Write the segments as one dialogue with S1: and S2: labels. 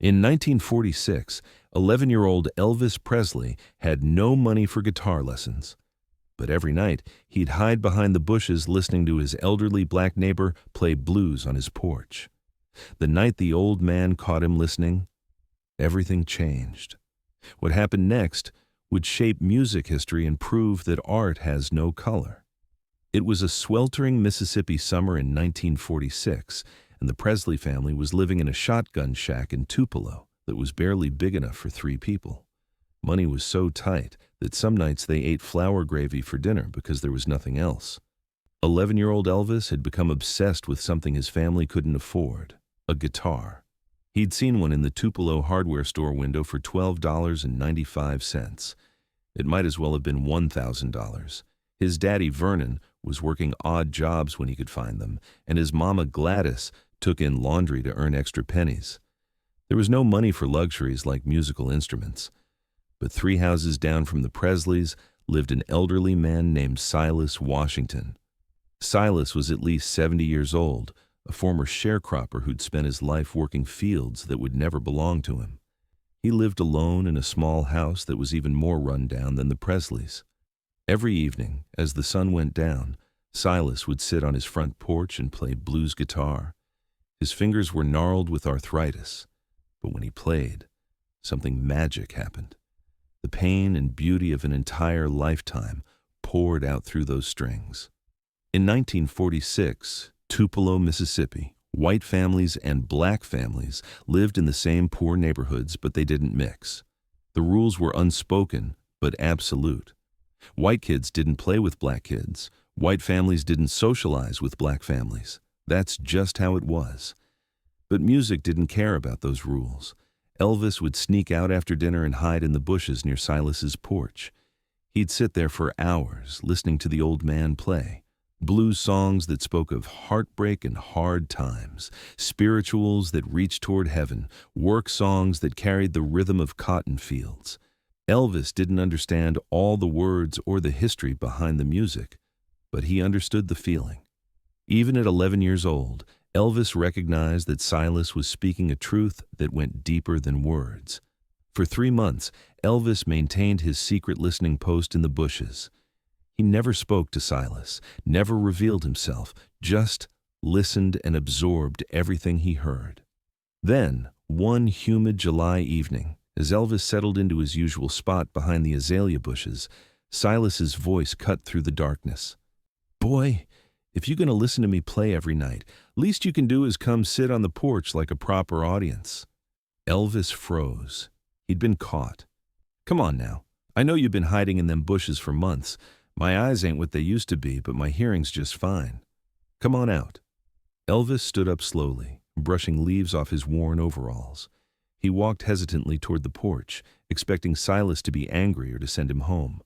S1: In 1946, 11-year-old Elvis Presley had no money for guitar lessons. But every night, he'd hide behind the bushes listening to his elderly black neighbor play blues on his porch. The night the old man caught him listening, everything changed. What happened next would shape music history and prove that art has no color. It was a sweltering Mississippi summer in 1946, and the Presley family was living in a shotgun shack in Tupelo that was barely big enough for 3 people. Money was so tight that some nights they ate flour gravy for dinner because there was nothing else. 11-year-old Elvis had become obsessed with something his family couldn't afford, a guitar. He'd seen one in the Tupelo hardware store window for $12.95. It might as well have been $1,000. His daddy, Vernon, was working odd jobs when he could find them, and his mama, Gladys, took in laundry to earn extra pennies. There was no money for luxuries like musical instruments. But 3 houses down from the Presleys lived an elderly man named Silas Washington. Silas was at least 70 years old, a former sharecropper who'd spent his life working fields that would never belong to him. He lived alone in a small house that was even more run down than the Presleys. Every evening, as the sun went down, Silas would sit on his front porch and play blues guitar. His fingers were gnarled with arthritis, but when he played, something magic happened. The pain and beauty of an entire lifetime poured out through those strings. In 1946, Tupelo, Mississippi, white families and black families lived in the same poor neighborhoods, but they didn't mix. The rules were unspoken, but absolute. White kids didn't play with black kids. White families didn't socialize with black families. That's just how it was. But music didn't care about those rules. Elvis would sneak out after dinner and hide in the bushes near Silas's porch. He'd sit there for hours, listening to the old man play. Blues songs that spoke of heartbreak and hard times, spirituals that reached toward heaven, work songs that carried the rhythm of cotton fields. Elvis didn't understand all the words or the history behind the music, but he understood the feeling. Even at 11 years old, Elvis recognized that Silas was speaking a truth that went deeper than words. For 3 months, Elvis maintained his secret listening post in the bushes. He never spoke to Silas, never revealed himself, just listened and absorbed everything he heard. Then, one humid July evening, as Elvis settled into his usual spot behind the azalea bushes, Silas's voice cut through the darkness. "Boy, if you're going to listen to me play every night, least you can do is come sit on the porch like a proper audience." Elvis froze. He'd been caught. "Come on now. I know you've been hiding in them bushes for months. My eyes ain't what they used to be, but my hearing's just fine. Come on out." Elvis stood up slowly, brushing leaves off his worn overalls. He walked hesitantly toward the porch, expecting Silas to be angry or to send him home.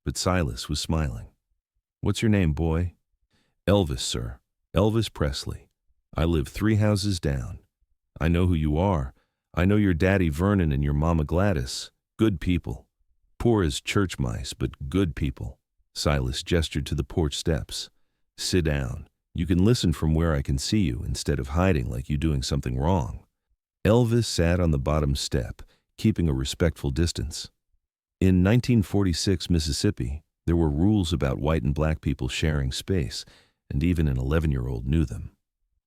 S1: But Silas was smiling. "What's your name, boy?" "Elvis, sir. Elvis Presley. I live 3 houses down. I know who you are. I know your daddy Vernon and your mama Gladys. Good people. Poor as church mice, but good people." Silas gestured to the porch steps. "Sit down. You can listen from where I can see you instead of hiding like you doing something wrong." Elvis sat on the bottom step, keeping a respectful distance. In 1946 Mississippi, there were rules about white and black people sharing space, and even an 11-year-old knew them.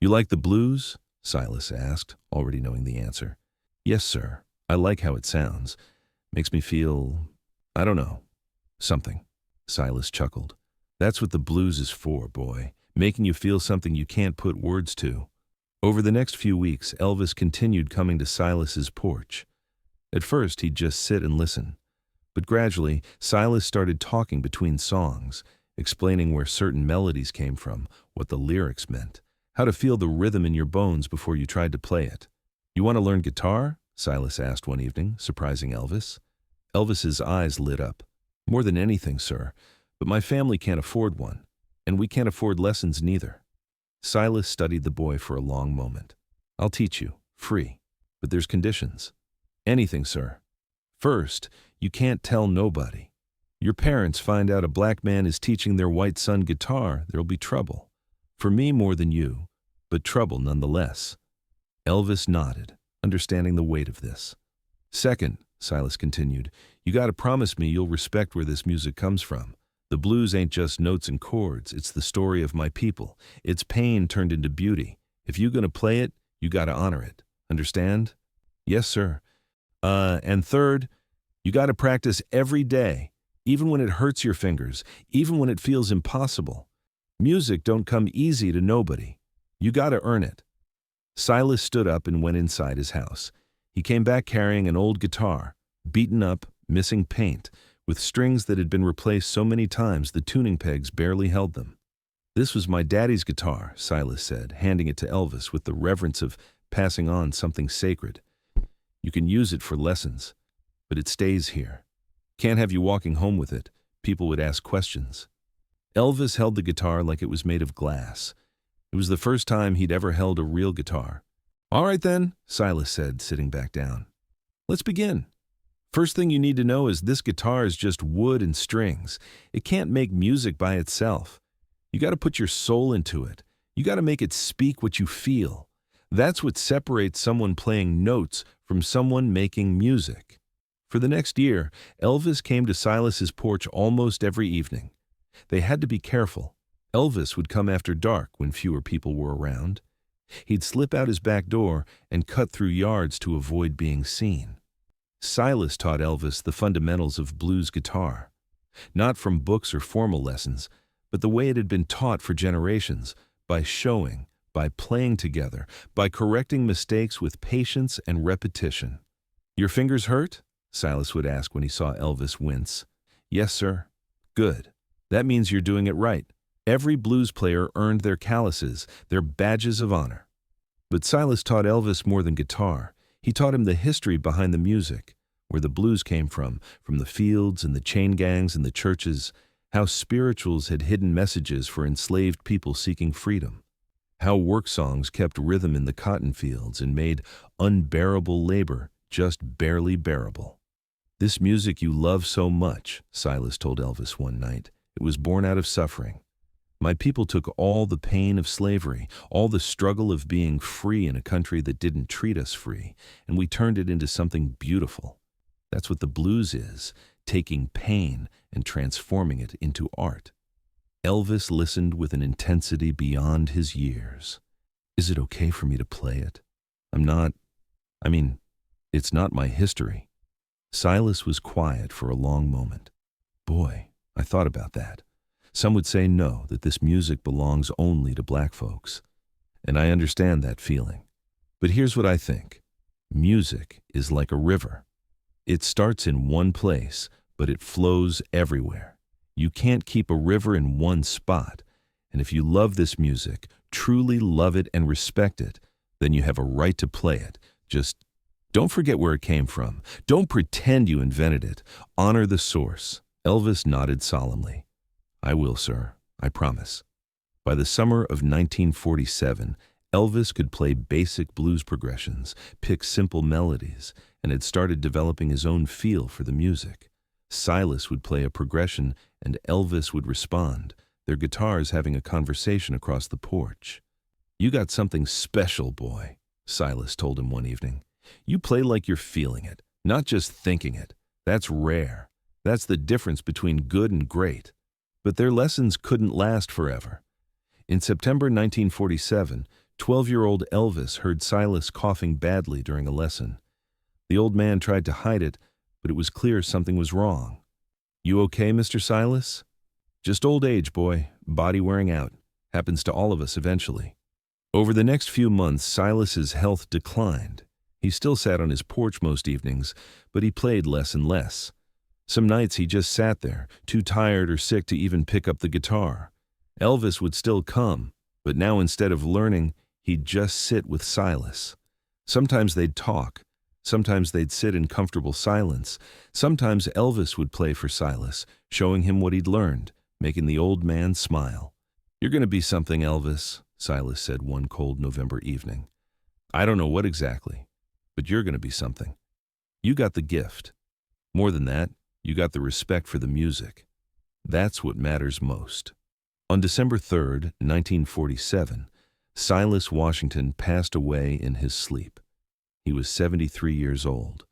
S1: "You like the blues?" Silas asked, already knowing the answer. "Yes, sir. I like how it sounds. Makes me feel, I don't know, something." Silas chuckled. "That's what the blues is for, boy, making you feel something you can't put words to." Over the next few weeks, Elvis continued coming to Silas's porch. At first, he'd just sit and listen. But gradually, Silas started talking between songs, explaining where certain melodies came from, what the lyrics meant, how to feel the rhythm in your bones before you tried to play it. "You want to learn guitar?" Silas asked one evening, surprising Elvis. Elvis's eyes lit up. "More than anything, sir, but my family can't afford one, and we can't afford lessons neither." Silas studied the boy for a long moment. "I'll teach you, free, but there's conditions." "Anything, sir." "First, you can't tell nobody. Your parents find out a black man is teaching their white son guitar, there'll be trouble. For me more than you, but trouble nonetheless." Elvis nodded. understanding the weight of this. Second, Silas continued, you got to promise me you'll respect where this music comes from. The blues ain't just notes and chords, it's the story of my people. It's pain turned into beauty. If you're going to play it, you got to honor it. Understand? Yes, sir. And third, you got to practice every day, even when it hurts your fingers, even when it feels impossible. Music don't come easy to nobody. You got to earn it. Silas stood up and went inside his house. He came back carrying an old guitar, beaten up, missing paint, with strings that had been replaced so many times the tuning pegs barely held them. This was my daddy's guitar, Silas said, handing it to Elvis with the reverence of passing on something sacred. You can use it for lessons, but it stays here. Can't have you walking home with it. People would ask questions. Elvis held the guitar like it was made of glass. It was the first time he'd ever held a real guitar. All right then, Silas said, sitting back down. Let's begin. First thing you need to know is this guitar is just wood and strings. It can't make music by itself. You got to put your soul into it. You got to make it speak what you feel. That's what separates someone playing notes from someone making music. For the next year, Elvis came to Silas's porch almost every evening. They had to be careful. Elvis would come after dark when fewer people were around. He'd slip out his back door and cut through yards to avoid being seen. Silas taught Elvis the fundamentals of blues guitar, not from books or formal lessons, but the way it had been taught for generations, by showing, by playing together, by correcting mistakes with patience and repetition. Your fingers hurt? Silas would ask when he saw Elvis wince. Yes, sir. Good. That means you're doing it right. Every blues player earned their calluses, their badges of honor. But Silas taught Elvis more than guitar. He taught him the history behind the music, where the blues came from the fields and the chain gangs and the churches, how spirituals had hidden messages for enslaved people seeking freedom, how work songs kept rhythm in the cotton fields and made unbearable labor just barely bearable. This music you love so much, Silas told Elvis one night, it was born out of suffering. My people took all the pain of slavery, all the struggle of being free in a country that didn't treat us free, and we turned it into something beautiful. That's what the blues is, taking pain and transforming it into art. Elvis listened with an intensity beyond his years. Is it okay for me to play it? It's not my history. Silas was quiet for a long moment. Boy, I thought about that. Some would say no, that this music belongs only to black folks. And I understand that feeling. But here's what I think. Music is like a river. It starts in one place, but it flows everywhere. You can't keep a river in one spot. And if you love this music, truly love it and respect it, then you have a right to play it. Just don't forget where it came from. Don't pretend you invented it. Honor the source. Elvis nodded solemnly. I will, sir. I promise. By the summer of 1947, Elvis could play basic blues progressions, pick simple melodies, and had started developing his own feel for the music. Silas would play a progression, and Elvis would respond, their guitars having a conversation across the porch. You got something special, boy, Silas told him one evening. You play like you're feeling it, not just thinking it. That's rare. That's the difference between good and great. But their lessons couldn't last forever. In September 1947, 12-year-old Elvis heard Silas coughing badly during a lesson. The old man tried to hide it, but it was clear something was wrong. You okay, Mr. Silas? Just old age, boy. Body wearing out. Happens to all of us eventually. Over the next few months, Silas's health declined. He still sat on his porch most evenings, but he played less and less. Some nights he just sat there, too tired or sick to even pick up the guitar. Elvis would still come, but now instead of learning, he'd just sit with Silas. Sometimes they'd talk. Sometimes they'd sit in comfortable silence. Sometimes Elvis would play for Silas, showing him what he'd learned, making the old man smile. You're going to be something, Elvis, Silas said one cold November evening. I don't know what exactly, but you're going to be something. You got the gift. More than that, you got the respect for the music. That's what matters most. On December 3rd, 1947, Silas Washington passed away in his sleep. He was 73 years old.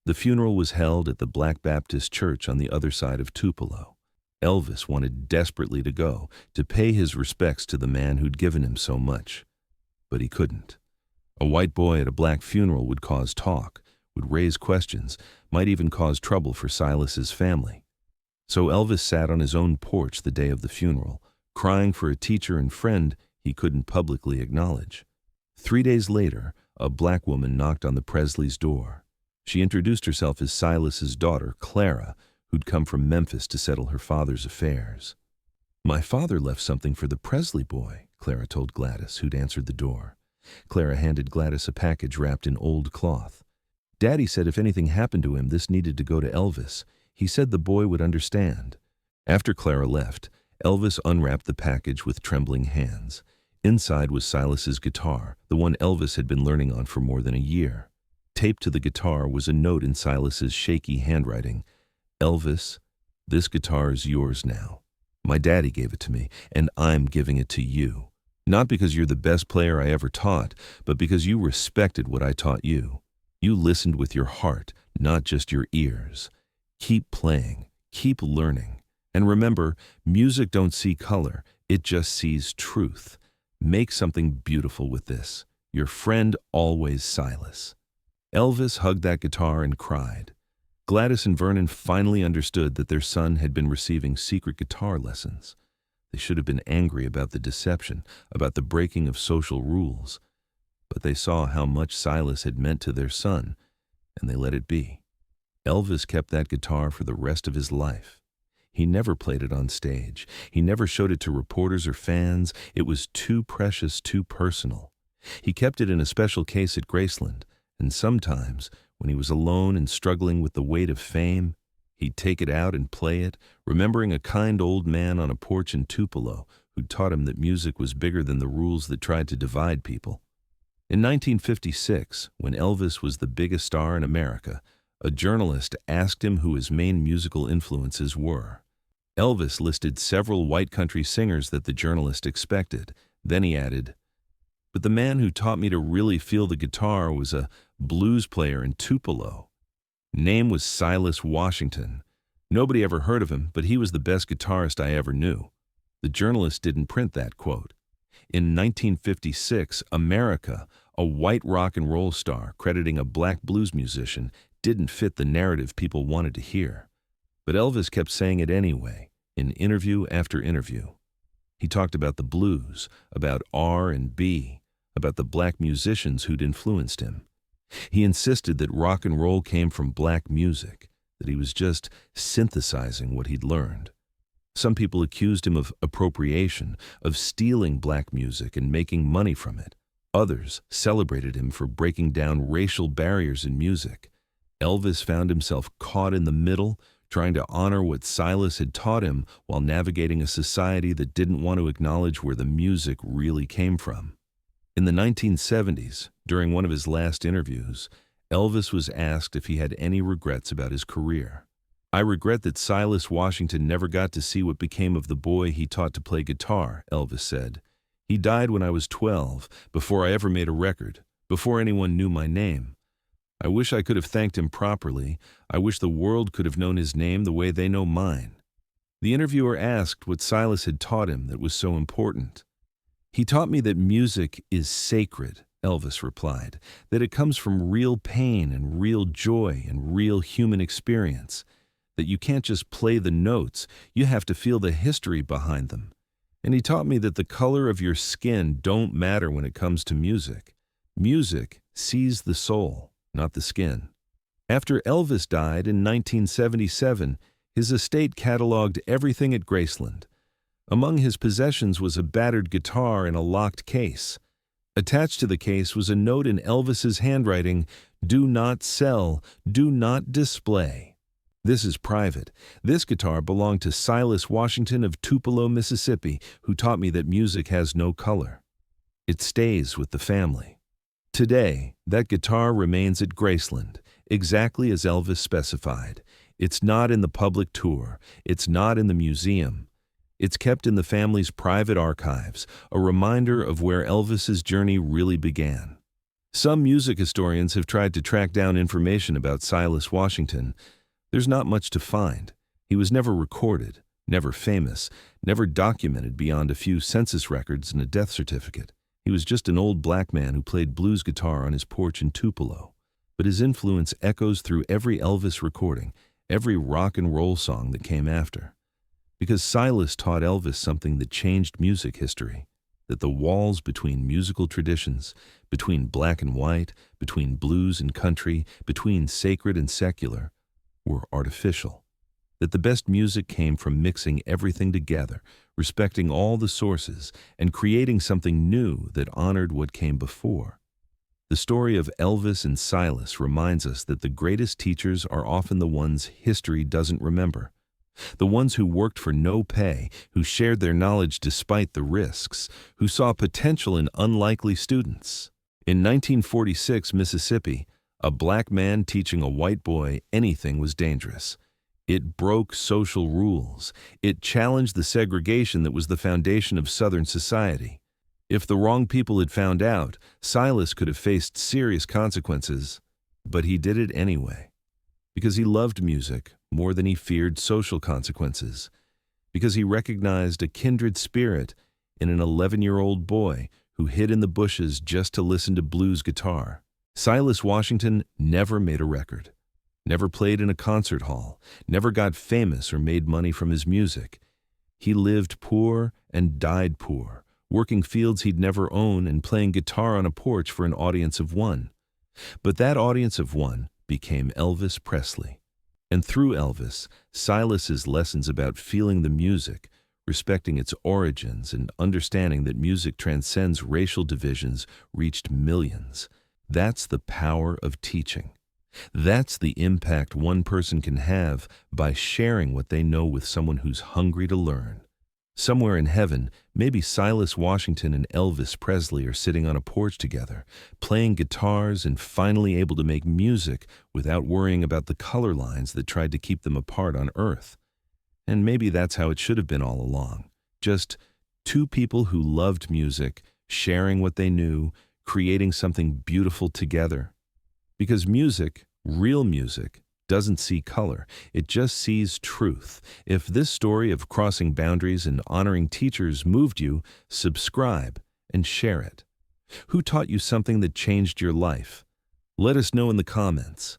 S1: The funeral was held at the Black Baptist Church on the other side of Tupelo. Elvis wanted desperately to go, to pay his respects to the man who'd given him so much. But he couldn't. A white boy at a black funeral would cause talk, would raise questions, might even cause trouble for Silas's family. So Elvis sat on his own porch the day of the funeral, crying for a teacher and friend he couldn't publicly acknowledge. 3 days later, a black woman knocked on the Presleys' door. She introduced herself as Silas's daughter, Clara, who'd come from Memphis to settle her father's affairs. "My father left something for the Presley boy," Clara told Gladys, who'd answered the door. Clara handed Gladys a package wrapped in old cloth. "Daddy said if anything happened to him, this needed to go to Elvis. He said the boy would understand." After Clara left, Elvis unwrapped the package with trembling hands. Inside was Silas's guitar, the one Elvis had been learning on for more than a year. Taped to the guitar was a note in Silas's shaky handwriting. "Elvis, this guitar is yours now. My daddy gave it to me, and I'm giving it to you. Not because you're the best player I ever taught, but because you respected what I taught you. You listened with your heart, not just your ears. Keep playing, keep learning. And remember, music don't see color, it just sees truth. Make something beautiful with this. Your friend always, Silas." Elvis hugged that guitar and cried. Gladys and Vernon finally understood that their son had been receiving secret guitar lessons. They should have been angry about the deception, about the breaking of social rules. But they saw how much Silas had meant to their son, and they let it be. Elvis kept that guitar for the rest of his life. He never played it on stage. He never showed it to reporters or fans. It was too precious, too personal. He kept it in a special case at Graceland, and sometimes, when he was alone and struggling with the weight of fame, he'd take it out and play it, remembering a kind old man on a porch in Tupelo who'd taught him that music was bigger than the rules that tried to divide people. In 1956, when Elvis was the biggest star in America, a journalist asked him who his main musical influences were. Elvis listed several white country singers that the journalist expected. Then he added, "But the man who taught me to really feel the guitar was a blues player in Tupelo. Name was Silas Washington. Nobody ever heard of him, but he was the best guitarist I ever knew." The journalist didn't print that quote. In 1956, America, a white rock and roll star crediting a black blues musician, didn't fit the narrative people wanted to hear. But Elvis kept saying it anyway, in interview after interview. He talked about the blues, about R&B, about the black musicians who'd influenced him. He insisted that rock and roll came from black music, that he was just synthesizing what he'd learned. Some people accused him of appropriation, of stealing black music and making money from it. Others celebrated him for breaking down racial barriers in music. Elvis found himself caught in the middle, trying to honor what Silas had taught him while navigating a society that didn't want to acknowledge where the music really came from. In the 1970s, during one of his last interviews, Elvis was asked if he had any regrets about his career. "I regret that Silas Washington never got to see what became of the boy he taught to play guitar," Elvis said. "He died when I was 12, before I ever made a record, before anyone knew my name. I wish I could have thanked him properly. I wish the world could have known his name the way they know mine." The interviewer asked what Silas had taught him that was so important. "He taught me that music is sacred," Elvis replied, "that it comes from real pain and real joy and real human experience, that you can't just play the notes, you have to feel the history behind them. And he taught me that the color of your skin don't matter when it comes to music. Music sees the soul, not the skin." After Elvis died in 1977, his estate cataloged everything at Graceland. Among his possessions was a battered guitar in a locked case. Attached to the case was a note in Elvis's handwriting, "Do not sell, do not display. This is private. This guitar belonged to Silas Washington of Tupelo, Mississippi, who taught me that music has no color. It stays with the family." Today, that guitar remains at Graceland, exactly as Elvis specified. It's not in the public tour. It's not in the museum. It's kept in the family's private archives, a reminder of where Elvis's journey really began. Some music historians have tried to track down information about Silas Washington. There's not much to find. He was never recorded, never famous, never documented beyond a few census records and a death certificate. He was just an old black man who played blues guitar on his porch in Tupelo. But his influence echoes through every Elvis recording, every rock and roll song that came after. Because Silas taught Elvis something that changed music history, that the walls between musical traditions, between black and white, between blues and country, between sacred and secular, were artificial. That the best music came from mixing everything together, respecting all the sources, and creating something new that honored what came before. The story of Elvis and Silas reminds us that the greatest teachers are often the ones history doesn't remember. The ones who worked for no pay, who shared their knowledge despite the risks, who saw potential in unlikely students. In 1946 Mississippi, a black man teaching a white boy anything was dangerous. It broke social rules. It challenged the segregation that was the foundation of Southern society. If the wrong people had found out, Silas could have faced serious consequences, but he did it anyway. Because he loved music more than he feared social consequences. Because he recognized a kindred spirit in an 11-year-old boy who hid in the bushes just to listen to blues guitar. Silas Washington never made a record, never played in a concert hall, never got famous or made money from his music. He lived poor and died poor, working fields he'd never own and playing guitar on a porch for an audience of one. But that audience of one became Elvis Presley. And through Elvis, Silas's lessons about feeling the music, respecting its origins, and understanding that music transcends racial divisions reached millions. That's the power of teaching. That's the impact one person can have by sharing what they know with someone who's hungry to learn. Somewhere in heaven, maybe Silas Washington and Elvis Presley are sitting on a porch together, playing guitars and finally able to make music without worrying about the color lines that tried to keep them apart on Earth. And maybe that's how it should have been all along. Just two people who loved music, sharing what they knew, creating something beautiful together. Because music, real music, doesn't see color. It just sees truth. If this story of crossing boundaries and honoring teachers moved you, subscribe and share it. Who taught you something that changed your life? Let us know in the comments.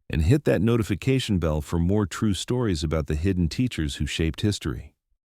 S1: And hit that notification bell for more true stories about the hidden teachers who shaped history.